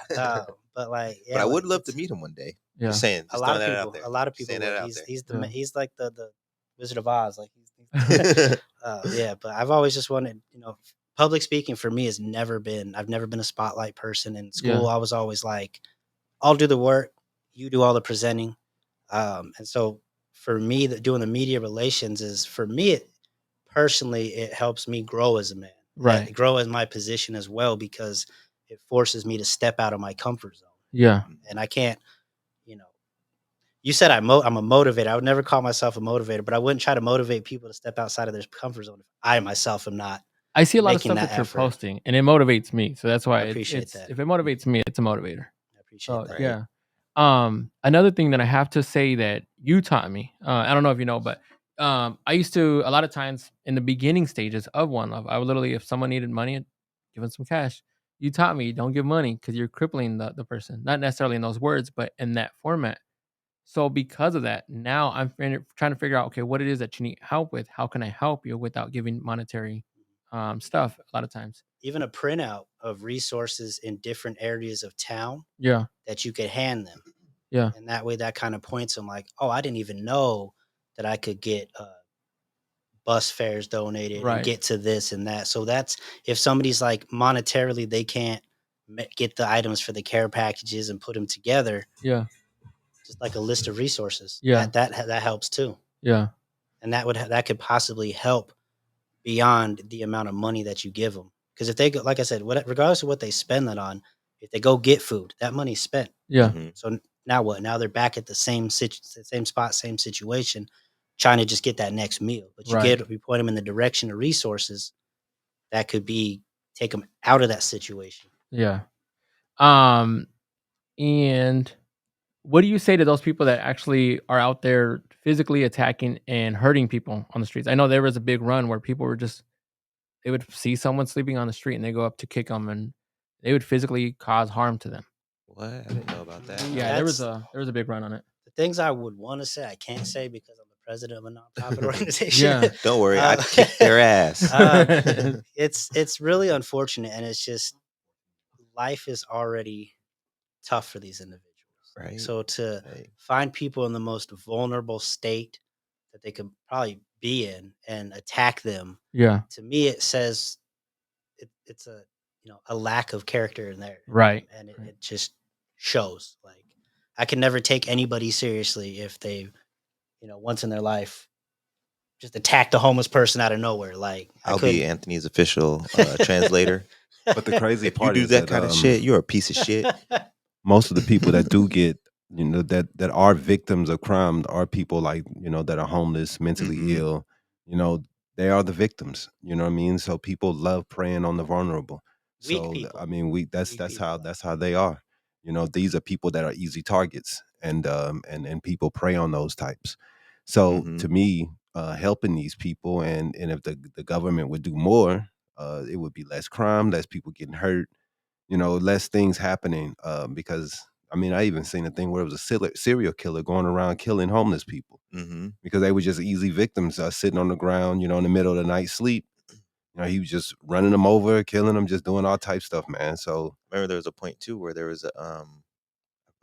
but like, yeah,
But I would
like,
love to
it's-
meet him one day.
Yeah.
Just saying.
A
Just
lot
throwing
of
that out
people.
there.
A lot of people.
Saying that
would.
out
He's
Yeah.
he's like the Wizard of Oz. Like he's yeah. But I've always just wanted, public speaking for me has never been. I've never been a spotlight person in school. I was always like, I'll do the work, you do all the presenting. And so for me, doing the media relations is for me. Personally, it helps me grow as a man.
Right.
And grow in my position as well because it forces me to step out of my comfort zone.
Yeah.
And I can't, you said I'm a motivator. I would never call myself a motivator, but I wouldn't try to motivate people to step outside of their comfort zone if I myself am not.
I see a lot of
making
stuff
that
that you're
effort.
posting, and it motivates me. So that's why
I appreciate that.
if it motivates me, it's a motivator.
I appreciate
So
that.
yeah. Another thing that I have to say that you taught me, I don't know if you know, but I used to a lot of times in the beginning stages of One Love, I would literally, if someone needed money, I'd give them some cash. You taught me don't give money because you're crippling the person, not necessarily in those words, but in that format. So because of that, now I'm trying to figure out, okay, what it is that you need help with. How can I help you without giving monetary stuff a lot of times?
Even a printout of resources in different areas of town
Yeah.
that you could hand them.
Yeah.
And that way that kind of points them like, oh, I didn't even know that I could get bus fares donated and
Right.
get to this and that. So that's if somebody's like monetarily they can't get the items for the care packages and put them together,
Yeah.
just like a list of resources.
Yeah.
That helps too.
Yeah.
And that could possibly help beyond the amount of money that you give them. Because if they go, like I said, regardless of what they spend that on, if they go get food, that money's spent.
Yeah.
Mm-hmm.
So now what? Now they're back at the same spot, same situation, trying to just get that next meal. But you
Right.
you point them in the direction of resources that could take them out of that situation.
Yeah. And what do you say to those people that actually are out there physically attacking and hurting people on the streets? I know there was a big run where people were they would see someone sleeping on the street and they go up to kick them and they would physically cause harm to them.
What? I didn't know about that.
Yeah, there was a big run on it.
The things I would want to say, I can't say because I'm the president of a nonprofit organization.
Yeah.
Don't worry, I kicked their ass.
It's really unfortunate, and it's just life is already tough for these individuals.
Right.
So to
Right.
find people in the most vulnerable state that they could probably be in and attack them,
Yeah.
to me, it says it's a lack of character in there,
Right.
and it just shows. Like I can never take anybody seriously if they, once in their life, just attacked a homeless person out of nowhere. Like
I'll be Anthony's official translator.
But the crazy
If you
part
do
is
that kind of shit, you're a piece of shit.
most of the people that do get, that are victims of crime are people like, that are homeless, mentally
Mhm.
ill. They are the victims. You know what I mean? So people love preying on the vulnerable.
Weak
So
people.
I mean, that's
Weak
how
people.
that's how they are. These are people that are easy targets, and people prey on those types. So
Mhm.
to me, helping these people, and if the government would do more, it would be less crime, less people getting hurt, less things happening. Because I mean, I even seen a thing where it was a serial killer going around killing homeless people
Mhm.
because they were just easy victims, sitting on the ground, in the middle of the night, sleep. He was just running them over, killing them, just doing all type stuff, man. So
Remember, there was a point too where there was a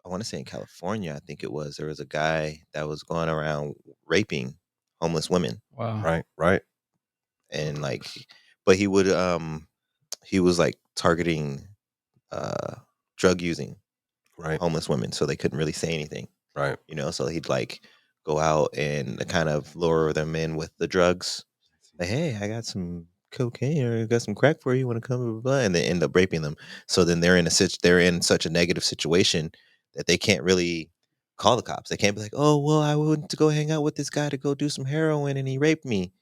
I want to say in California, I think it was, there was a guy that was going around raping homeless women,
Wow.
right,
and but he would he was like targeting drug using
right,
homeless women, so they couldn't really say anything,
right.
so he'd like go out and kind of lure them in with the drugs, like, hey, I got some cocaine or I got some crack for you, want to come, blah, blah, blah, and they end up raping them. So then they're in such a negative situation that they can't really call the cops. They can't be like, oh well, I went to go hang out with this guy to go do some heroin and he raped me.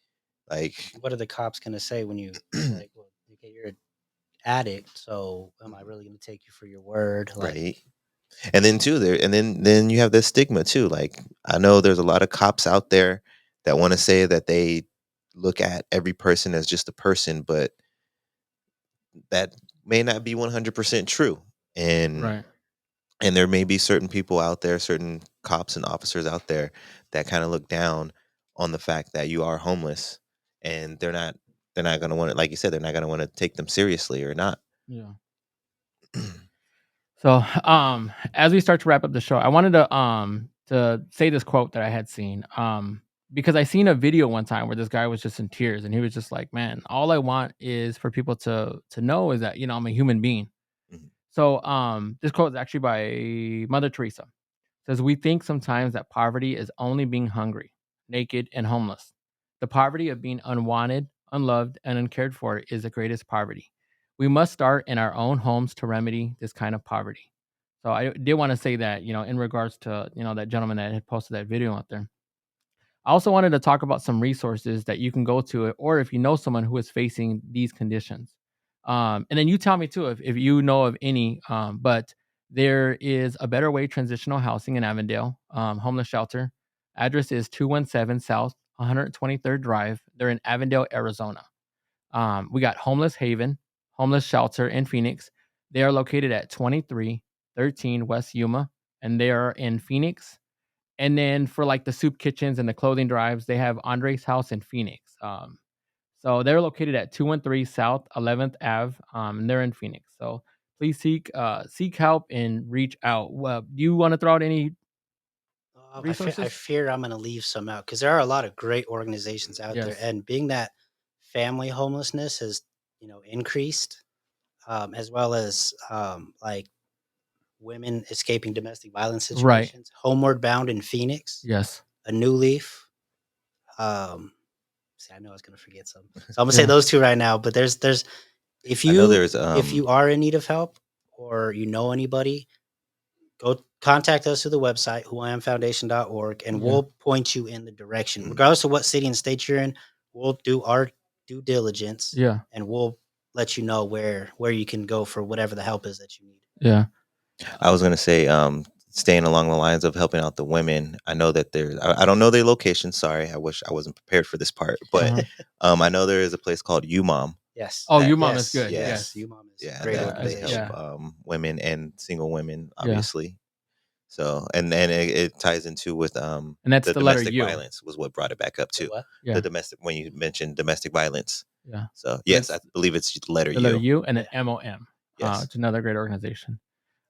Like,
What are the cops gonna say when you like, well, okay, you're an addict, so am I really gonna take you for your word? Like,
right. And then too there, and then you have this stigma too. Like, I know there's a lot of cops out there that want to say that they look at every person as just a person, but that may not be 100% true.
Right.
And there may be certain people out there, certain cops and officers out there that kind of look down on the fact that you are homeless, and they're not going to want to, like you said, they're not going to want to take them seriously or not.
Yeah. So, as we start to wrap up the show, I wanted to say this quote that I had seen. Because I seen a video one time where this guy was just in tears and he was just like, "Man, all I want is for people to know is that, I'm a human being."
Mhm.
So, this quote is actually by Mother Teresa. It says, "We think sometimes that poverty is only being hungry, naked, and homeless. The poverty of being unwanted, unloved, and uncared for is the greatest poverty. We must start in our own homes to remedy this kind of poverty." So I did want to say that, in regards to, that gentleman that had posted that video out there. I also wanted to talk about some resources that you can go to, or if you know someone who is facing these conditions. And then you tell me too if you know of any. But there is a Better Way Transitional Housing in Avondale, homeless shelter. Address is 217 South 123rd Drive. They're in Avondale, Arizona. We got Homeless Haven, homeless shelter in Phoenix. They are located at 2313 West Yuma, and they are in Phoenix. And then for like the soup kitchens and the clothing drives, they have Andre's House in Phoenix. So they're located at 213 South 11th Ave, and they're in Phoenix. So please seek help and reach out. Well, do you want to throw out any
I
resources?
fear I'm going to leave some out because there are a lot of great organizations out there,
Yes.
and being that family homelessness has increased, as well as like women escaping domestic violence
Right.
situations. Homeward Bound in Phoenix,
Yes.
A New Leaf. See, I know I was going to forget some, so I'm going to say
Yeah.
those two right now. But there's if
I know there's
if you are in need of help or you know anybody, go contact us through the website, whoiamfoundation.org, and
Yeah.
we'll point you in the direction. Regardless of what city and state you're in, we'll do our due diligence,
Yeah.
and we'll let you know where you can go for whatever the help is that you need.
Yeah.
I was gonna say, staying along the lines of helping out the women. I know that there's. I don't know their location. Sorry, I wish I wasn't prepared for this part. But I know there is a place called UMOM.
Yes.
Oh,
that-
UMOM
yes,
is good.
Yes.
Yes.
UMOM is
Yeah,
a great
that they
organization.
help
Yeah.
women and single women,
Yeah.
obviously. So and it ties into with
And that's
the
the letter
domestic
U.
violence was what brought it back up
The
too.
what?
Yeah.
The domestic, when you mentioned domestic violence.
Yeah.
So yes, I
it's
believe it's the letter
The letter
U.
U and an MOM.
Yes.
It's another great organization.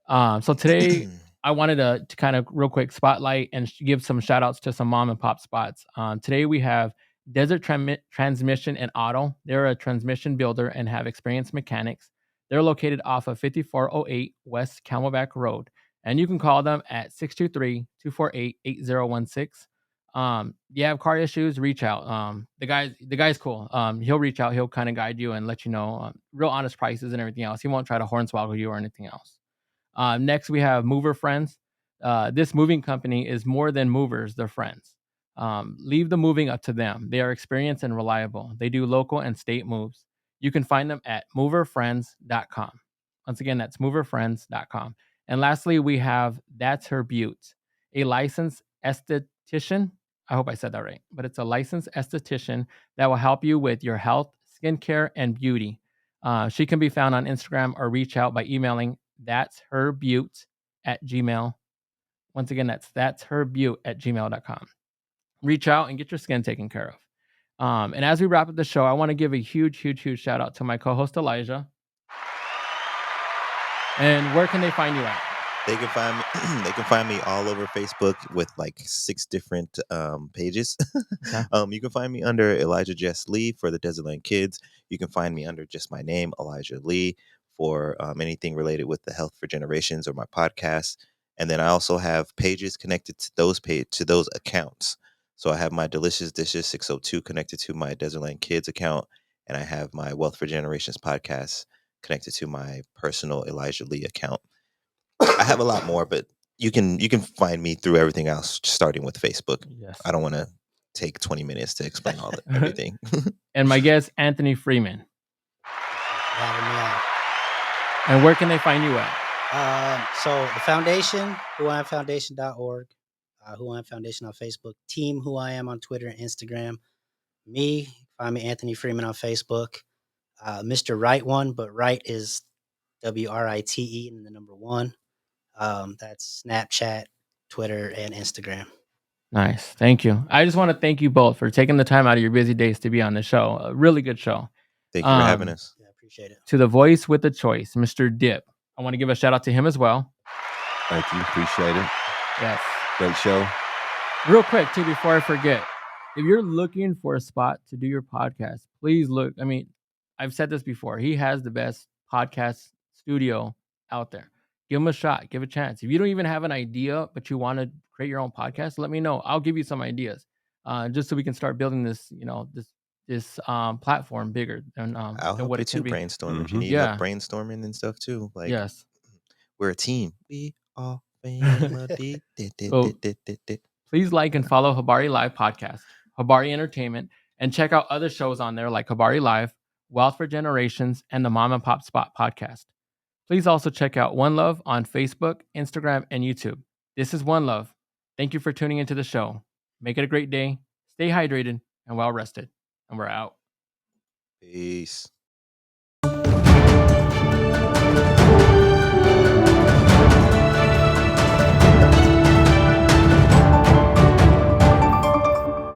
So today I wanted to kind of real quick spotlight and give some shout outs to some mom and pop spots. Today we have Desert Transmission and Auto. They're a transmission builder and have experienced mechanics. They're located off of 5408 West Camelback Road. And you can call them at 623-248-8016. You have car issues, reach out. The guy's cool. He'll reach out, he'll kind of guide you and let you know real honest prices and everything else. He won't try to hornswoggle you or anything else. Next, we have Mover Friends. This moving company is more than movers, they're friends. Leave the moving up to them. They are experienced and reliable. They do local and state moves. You can find them at moverfriends.com. Once again, that's moverfriends.com. And lastly, we have That's Her Butte, a licensed esthetician. I hope I said that right, but it's a licensed esthetician that will help you with your health, skincare, and beauty. She can be found on Instagram or reach out by emailing that'sherbutte@gmail. Once again, that's that'sherbutte@gmail.com. Reach out and get your skin taken care of. And as we wrap up the show, I want to give a huge shout out to my co-host Elijah. And where can they find you at?
They can find me. They can find me all over Facebook with like 6 different pages.
Okay.
You can find me under Elijah Jess Lee for the Desertland Kids. You can find me under just my name, Elijah Lee, for anything related with the Health for Generations or my podcast. And then I also have pages connected to those accounts. So I have my Delicious Dishes 602 connected to my Desertland Kids account, and I have my Wealth for Generations podcast connected to my personal Elijah Lee account. I have a lot more, but you can find me through everything else, starting with Facebook.
Yes.
I don't want to take 20 minutes to explain everything.
And my guest, Anthony Freeman.
Having me on.
And where can they find you at?
So the foundation, whoiamfoundation.org, Who I Am Foundation on Facebook, Team Who I Am on Twitter and Instagram. Me, find me Anthony Freeman on Facebook. Mr. Right One, but Right is WRITE and the number 1. That's Snapchat, Twitter, and Instagram.
Nice. Thank you. I just want to thank you both for taking the time out of your busy days to be on the show. A really good show.
Thank you for having us.
Yeah, I appreciate it.
To the voice with a choice, Mr. Dip. I want to give a shout out to him as well.
Thank you. Appreciate it.
Yes.
Great show.
Real quick, too, before I forget, if you're looking for a spot to do your podcast, please look. I mean, I've said this before. He has the best podcast studio out there. Give him a shot. Give a chance. If you don't even have an idea, but you want to create your own podcast, let me know. I'll give you some ideas, just so we can start building this, this platform bigger than
I'll
than
help
what
you
it can
too
be.
brainstorm if you
Mhm.
need
Yeah.
help brainstorming and stuff too. Like,
Yes.
we're a team. We are family.
So, please like and follow Habari Live podcast, Habari Entertainment, and check out other shows on there like Habari Live, Wealth for Generations, and the Mom and Pop Spot podcast. Please also check out One Love on Facebook, Instagram, and YouTube. This is One Love. Thank you for tuning into the show. Make it a great day. Stay hydrated and well rested. And we're out.
Peace.